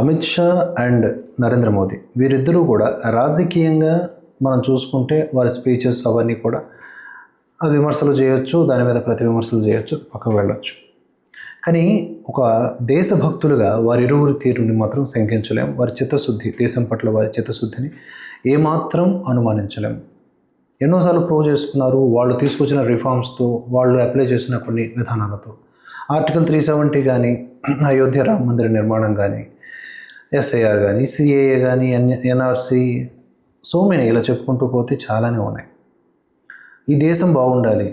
Amit Shah and Narendra Modi వీరిద్దరూ కూడా రాజకీయంగా మనం చూసుకుంటే వారి స్పీచెస్ అవన్నీ కూడా విమర్శలు చేయొచ్చు, దాని మీద ప్రతి విమర్శలు చేయొచ్చు, పక్కకు వెళ్ళొచ్చు. కానీ ఒక దేశభక్తులుగా వారిరువురి తీరుని మాత్రం శంకించలేం. వారి చిత్తశుద్ధి, దేశం పట్ల వారి చిత్తశుద్ధిని ఏమాత్రం అనుమానించలేం. ఎన్నోసార్లు ప్రూవ్ చేసుకున్నారు వాళ్ళు తీసుకొచ్చిన రిఫార్మ్స్తో, వాళ్ళు అప్లై చేసిన కొన్ని విధానాలతో. ఆర్టికల్ 370 కానీ, అయోధ్య రామ మందిర నిర్మాణం కానీ, ఎస్ఐఆర్ కానీ, సిఏఏ కానీ, ఎన్ఆర్సి, సో మెనీ ఇలా చెప్పుకుంటూ పోతే చాలానే ఉన్నాయి. ఈ దేశం బాగుండాలి,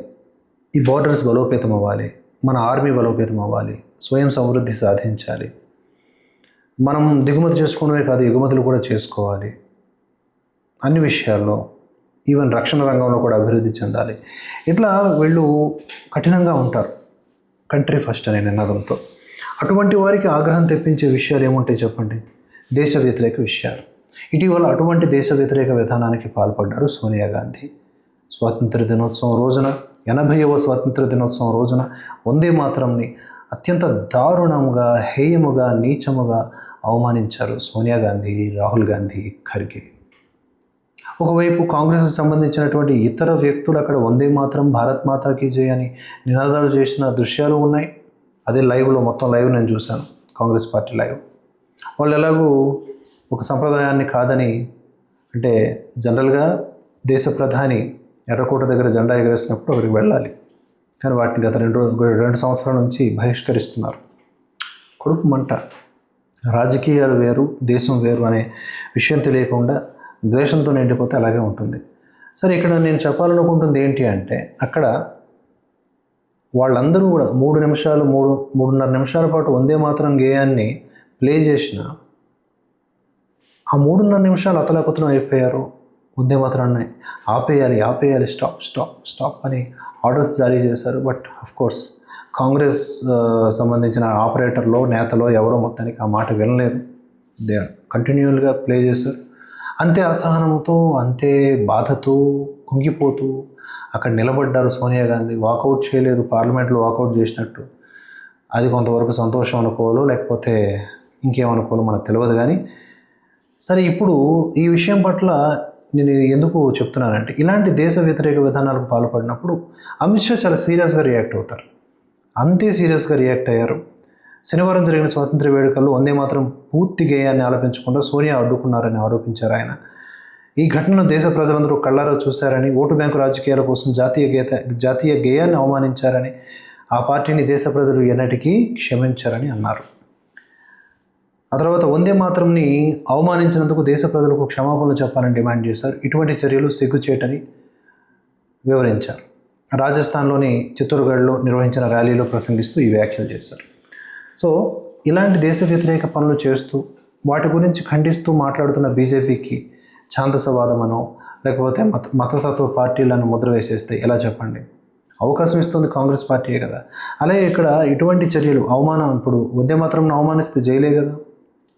ఈ బార్డర్స్ బలోపేతం అవ్వాలి, మన ఆర్మీ బలోపేతం అవ్వాలి, స్వయం సమృద్ధి సాధించాలి, మనం దిగుమతి చేసుకోవడమే కాదు ఎగుమతులు కూడా చేసుకోవాలి, అన్ని విషయాల్లో ఈవెన్ రక్షణ రంగంలో కూడా అభివృద్ధి చెందాలి. ఇట్లా వీళ్ళు కఠినంగా ఉంటారు కంట్రీ ఫస్ట్ అనే నినాదంతో. అటువంటి వారికి ఆగ్రహం తెప్పించే విషయాలు ఏముంటాయి చెప్పండి? దేశ వ్యతిరేక విషయాలు. ఇటీవల అటువంటి దేశ వ్యతిరేక విధానానికి పాల్పడ్డారు సోనియా గాంధీ. స్వాతంత్ర దినోత్సవం రోజున, 80వ స్వాతంత్ర దినోత్సవం రోజున వందే మాతరంని అత్యంత దారుణంగా, హేయముగా, నీచముగా అవమానించారు సోనియా గాంధీ, రాహుల్ గాంధీ, ఖర్గే. ఒకవైపు కాంగ్రెస్కి సంబంధించినటువంటి ఇతర వ్యక్తులు అక్కడ వందే మాతరం, భారత్ మాతాకి జై అని నినాదాలు చేసిన దృశ్యాలు ఉన్నాయి. అదే లైవ్లో, మొత్తం లైవ్ నేను చూశాను, కాంగ్రెస్ పార్టీ లైవ్. వాళ్ళు ఎలాగూ ఒక సంప్రదాయాన్ని కాదని, అంటే జనరల్గా దేశ ప్రధాని ఎర్రకోట దగ్గర జెండా ఎగరేసినప్పుడు అక్కడికి వెళ్ళాలి, కానీ వాటిని గత రెండు సంవత్సరాల నుంచి బహిష్కరిస్తున్నారు. కడుపు మంట. రాజకీయాలు వేరు, దేశం వేరు అనే విషయం తెలియకుండా ద్వేషంతో నిండిపోతే అలాగే ఉంటుంది. సరే, ఇక్కడ నేను చెప్పాలనుకుంటుంది ఏంటి అంటే, అక్కడ వాళ్ళందరూ కూడా 3.5 నిమిషాల పాటు వందే మాతరం గేయాన్ని ప్లే చేసిన ఆ 3.5 నిమిషాలు అతలాకుతలం అయిపోయారు. వందే మాతరాన్ని ఆపేయాలి, స్టాప్ అని ఆర్డర్స్ జారీ చేశారు. బట్ అఫ్కోర్స్ కాంగ్రెస్ సంబంధించిన ఆపరేటర్లో, నేతలో ఎవరో మొత్తానికి ఆ మాట వినలేదు. దే కంటిన్యూల్గా ప్లే చేశారు. అంతే అసహనంతో, అంతే బాధతో కుంగిపోతూ అక్కడ నిలబడ్డారు సోనియా గాంధీ. వాకౌట్ చేయలేదు, పార్లమెంట్లో వాకౌట్ చేసినట్టు. అది కొంతవరకు సంతోషం అనుకోవాలో లేకపోతే ఇంకేమనుకోవాలో మనకు తెలియదు. కానీ సరే, ఇప్పుడు ఈ విషయం పట్ల నేను ఎందుకు చెప్తున్నానంటే, ఇలాంటి దేశ వ్యతిరేక విధానాలకు పాల్పడినప్పుడు అమిత్ షా చాలా సీరియస్గా రియాక్ట్ అవుతారు. అంతే సీరియస్గా రియాక్ట్ అయ్యారు. శనివారం జరిగిన స్వాతంత్ర వేడుకల్లో వందే మాత్రం పూర్తి గేయాన్ని ఆలపించకుండా సోనియా అడ్డుకున్నారని ఆరోపించారు ఆయన. ఈ ఘటనను దేశ ప్రజలందరూ కళ్ళారా చూశారని, ఓటు బ్యాంకు రాజకీయాల కోసం జాతీయ గేయాన్ని అవమానించారని, ఆ పార్టీని దేశ ప్రజలు ఎన్నటికీ క్షమించారని అన్నారు. ఆ తర్వాత వందే మాతరంని అవమానించినందుకు దేశ ప్రజలకు క్షమాపణలు చెప్పాలని డిమాండ్ చేశారు. ఇటువంటి చర్యలు సిగ్గుచేటని వివరించారు. రాజస్థాన్లోని చిత్తూర్గఢ్లో నిర్వహించిన ర్యాలీలో ప్రసంగిస్తూ ఈ వ్యాఖ్యలు చేశారు. సో ఇలాంటి దేశ వ్యతిరేక పనులు చేస్తూ, వాటి గురించి ఖండిస్తూ మాట్లాడుతున్న బీజేపీకి ఛాందసవాదమనో లేకపోతే మతతత్వ పార్టీలను ముద్ర వేసేస్తే ఎలా చెప్పండి? అవకాశం ఇస్తుంది కాంగ్రెస్ పార్టీయే కదా. అలాగే ఇక్కడ ఇటువంటి చర్యలు, అవమానం, ఇప్పుడు వందే మాతరంను అవమానిస్తే జైలే కదా,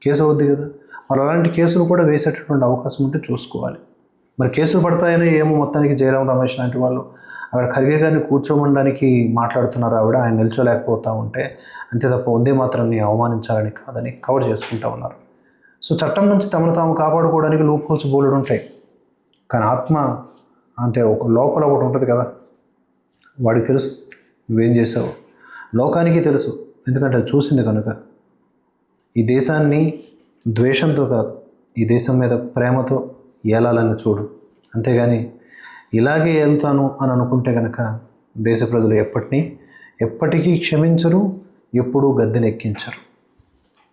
కేసు అవుద్ది కదా. మరి అలాంటి కేసులు కూడా వేసేటటువంటి అవకాశం ఉంటే చూసుకోవాలి. మరి కేసులు పడతాయని ఏమో మొత్తానికి జయరాం రమేష్ లాంటి వాళ్ళు అక్కడ ఖర్గే గారిని కూర్చోమనడానికి మాట్లాడుతున్నారు. ఆయన నిల్చోలేకపోతూ ఉంటే, అంతే తప్ప వందే మాతరాన్ని అవమానించాలని కాదని కవర్ చేసుకుంటూ ఉన్నారు. సో చట్టం నుంచి తమను తాము కాపాడుకోవడానికి లూప్ హోల్స్ బోలెడు ఉంటాయి. కానీ ఆత్మ అంటే ఒక లోపల ఒకటి ఉంటుంది కదా, వాడికి తెలుసు నువ్వేం చేసావు, లోకానికి తెలుసు, ఎందుకంటే అది చూసింది కనుక. ఈ దేశాన్ని ద్వేషంతో కాదు, ఈ దేశం మీద ప్రేమతో ఏలాలని చూడు. అంతేగాని ఇలాగే వెళ్తాను అని అనుకుంటే కనుక దేశ ప్రజలు ఎప్పటికీ క్షమించరు, ఎప్పుడూ గద్దెనెక్కించరు.